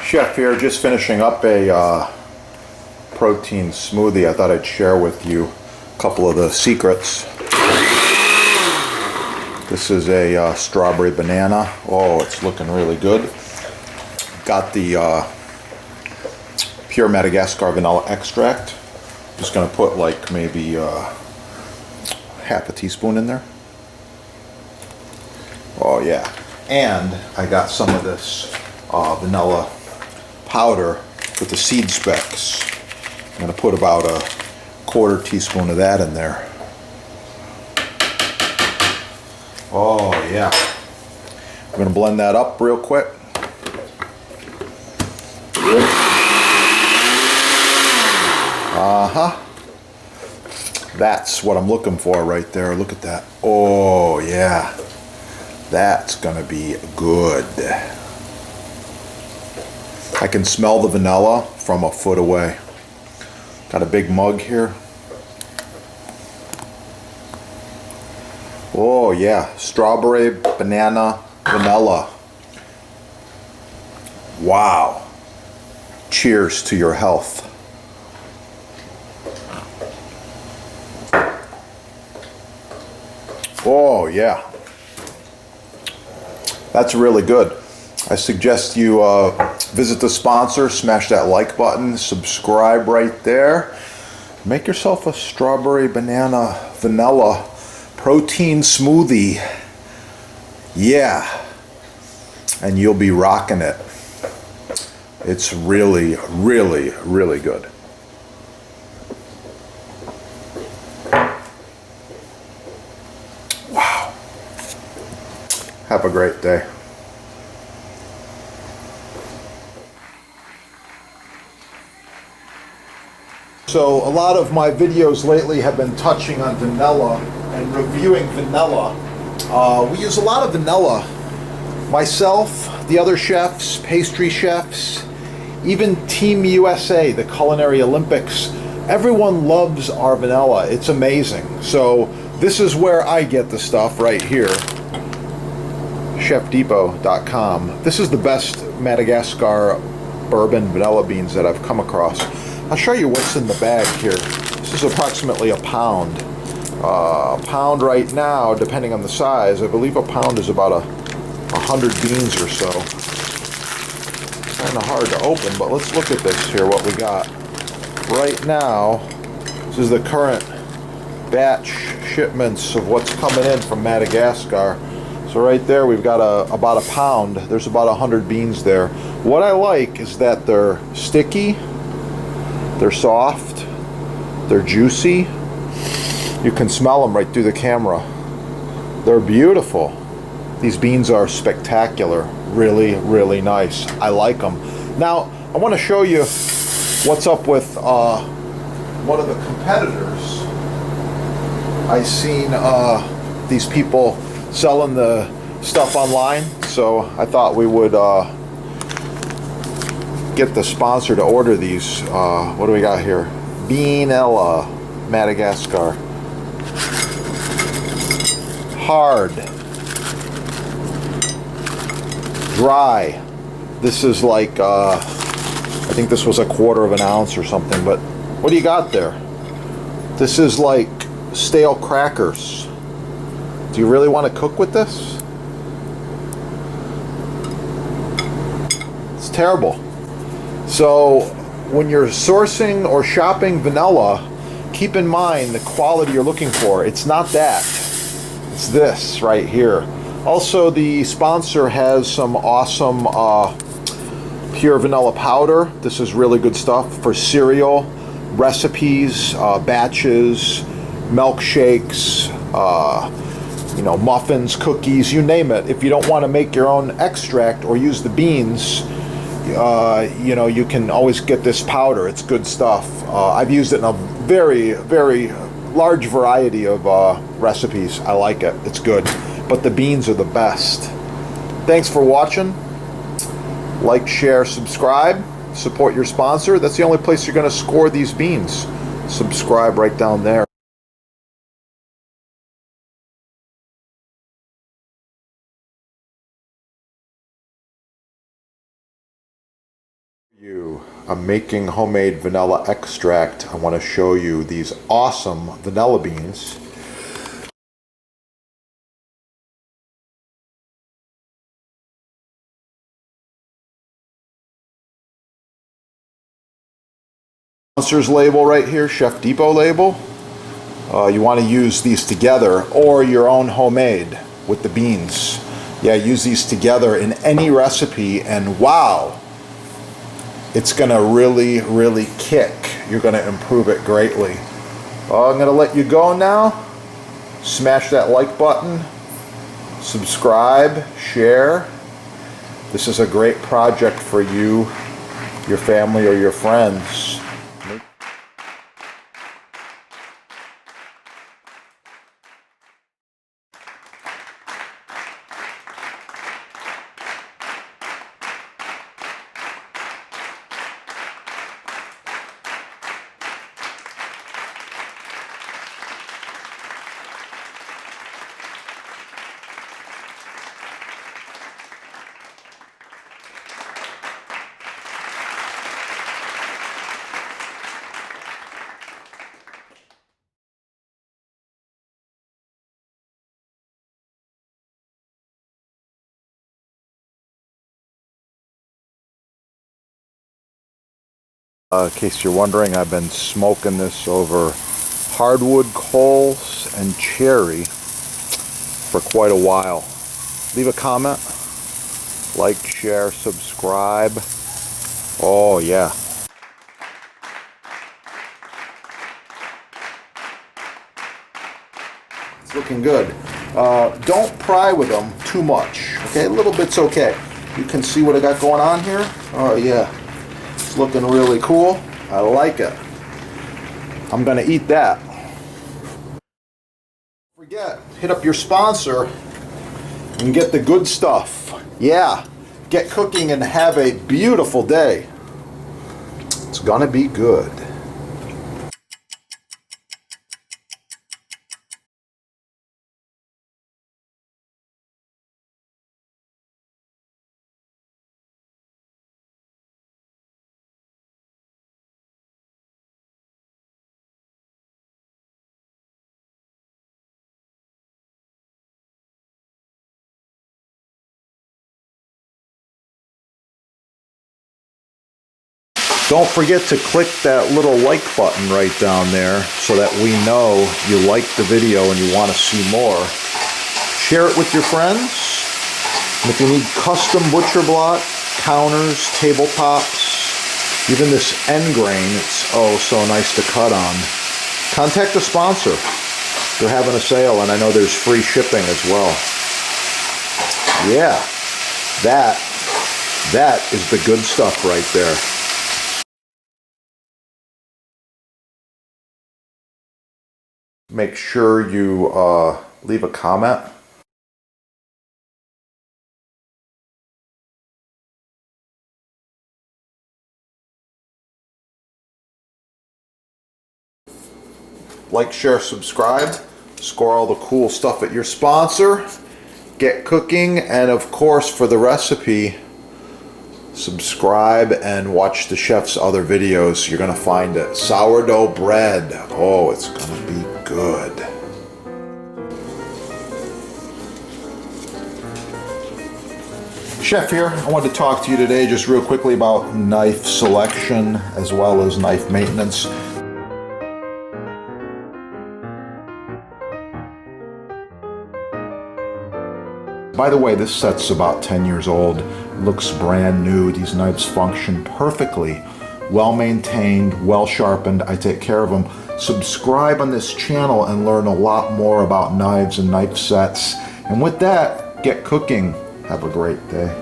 Chef here, just finishing up a protein smoothie. I thought I'd share with you a couple of the secrets. This is a strawberry banana. Oh, it's looking really good. Got the pure Madagascar vanilla extract. Just going to put like maybe half a teaspoon in there. Oh yeah. And I got some of this vanilla powder with the seed specks. I'm going to put about a quarter teaspoon of that in there. Oh yeah. I'm going to blend that up real quick. That's what I'm looking for right there. Look at that. Oh yeah. That's gonna be good. I can smell the vanilla from a foot away. Got a big mug here. Oh yeah, strawberry, banana, vanilla. Wow. Cheers to your health. Oh yeah. That's really good. I suggest you visit the sponsor, smash that like button, subscribe right there. Make yourself a strawberry, banana, vanilla protein smoothie. Yeah. And you'll be rocking it. It's really, really, really good. Wow. Have a great day. So a lot of my videos lately have been touching on vanilla and reviewing vanilla. We use a lot of vanilla. Myself, the other chefs, pastry chefs, even Team USA, the Culinary Olympics, everyone loves our vanilla. It's amazing. So this is where I get the stuff right here. ChefDepot.com. This is the best Madagascar bourbon vanilla beans that I've come across. I'll show you what's in the bag here. This is approximately a pound. A pound right now, depending on the size, I believe a pound is about 100 beans or so. Kind of hard to open, but let's look at this here, what we got. Right now, this is the current batch shipments of what's coming in from Madagascar. So right there we've got about a pound. There's about 100 beans there. What I like is that they're sticky, they're soft, they're juicy. You can smell them right through the camera. They're beautiful. These beans are spectacular. Really, really nice. I like them. Now, I want to show you what's up with one of the competitors. I seen these people selling the stuff online, so I thought we would get the sponsor to order these. What do we got here? Beanella, Madagascar. Hard. Dry. This is like, I think this was a quarter of an ounce or something, but what do you got there? This is like stale crackers. Do you really want to cook with this? It's terrible. So when you're sourcing or shopping vanilla, keep in mind the quality you're looking for. It's not that. It's this right here. Also, the sponsor has some awesome pure vanilla powder. This is really good stuff for cereal, recipes, batches, milkshakes, you know, muffins, cookies, you name it. If you don't want to make your own extract or use the beans, you know, you can always get this powder. It's good stuff. I've used it in a very, very large variety of recipes. I like it. It's good. But the beans are the best. Thanks for watching. Like, share, subscribe. Support your sponsor. That's the only place you're going to score these beans. Subscribe right down there. I'm making homemade vanilla extract. I want to show you these awesome vanilla beans. Sponsor's label right here, Chef Depot label. You want to use these together or your own homemade with the beans. Yeah, use these together in any recipe and wow, it's going to really kick. You're going to improve it greatly. I'm going to let you go now. Smash that like button, subscribe, share. This is a great project for you, your family, or your friends. In case you're wondering, I've been smoking this over hardwood coals and cherry for quite a while. Leave a comment, like, share, subscribe. Oh yeah. It's looking good. Don't pry with them too much, okay? A little bit's okay. You can see what I got going on here. Oh yeah. It's looking really cool. I like it. I'm gonna eat that. Don't forget, hit up your sponsor and get the good stuff. Yeah, get cooking and have a beautiful day. It's gonna be good. Don't forget to click that little like button right down there so that we know you like the video and you want to see more. Share it with your friends. And if you need custom butcher block, counters, tabletops, even this end grain, it's oh so nice to cut on. Contact the sponsor. They're having a sale and I know there's free shipping as well. Yeah, that is the good stuff right there. Make sure you leave a comment. Like, share, subscribe. Score all the cool stuff at your sponsor. Get cooking, and of course for the recipe, subscribe and watch the chef's other videos. You're gonna find it. Sourdough bread. Oh, it's gonna be good. Chef here. I wanted to talk to you today just real quickly about knife selection as well as knife maintenance. By the way, this set's about 10 years old. It looks brand new. These knives function perfectly. Well maintained, well sharpened. I take care of them. Subscribe on this channel and learn a lot more about knives and knife sets. And with that, get cooking. Have a great day.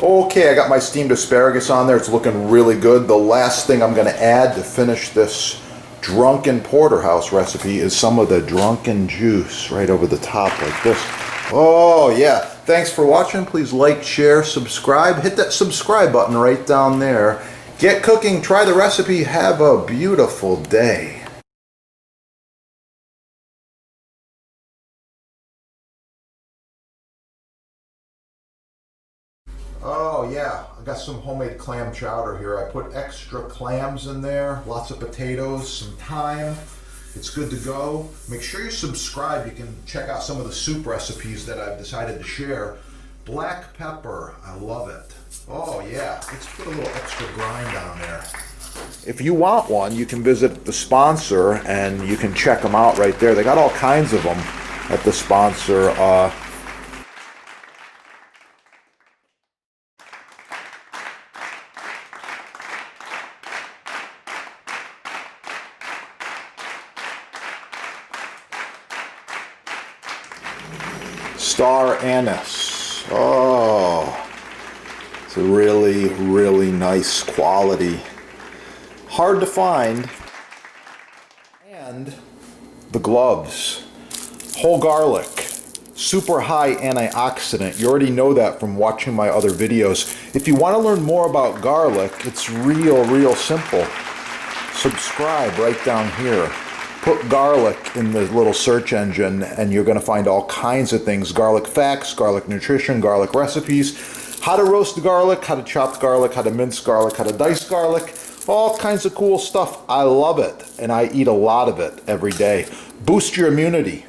Okay, I got my steamed asparagus on there. It's looking really good. The last thing I'm going to add to finish this drunken porterhouse recipe is some of the drunken juice right over the top like this. Oh yeah, thanks for watching. Please like, share, subscribe. Hit that subscribe button right down there. Get cooking, try the recipe, have a beautiful day. Oh yeah. I got some homemade clam chowder here. I put extra clams in there, lots of potatoes, some thyme. It's good to go. Make sure you subscribe. You can check out some of the soup recipes that I've decided to share. Black pepper, I love it. Oh yeah, let's put a little extra grind on there. If you want one, you can visit the sponsor and you can check them out right there. They got all kinds of them at the sponsor. Star anise. Oh, it's a really, really nice quality. Hard to find. And the gloves. Whole garlic. Super high antioxidant. You already know that from watching my other videos. If you want to learn more about garlic, it's real simple. Subscribe right down here. Put garlic in the little search engine and you're going to find all kinds of things. Garlic facts, garlic nutrition, garlic recipes, how to roast garlic, how to chop garlic, how to mince garlic, how to dice garlic, all kinds of cool stuff. I love it and I eat a lot of it every day. Boost your immunity.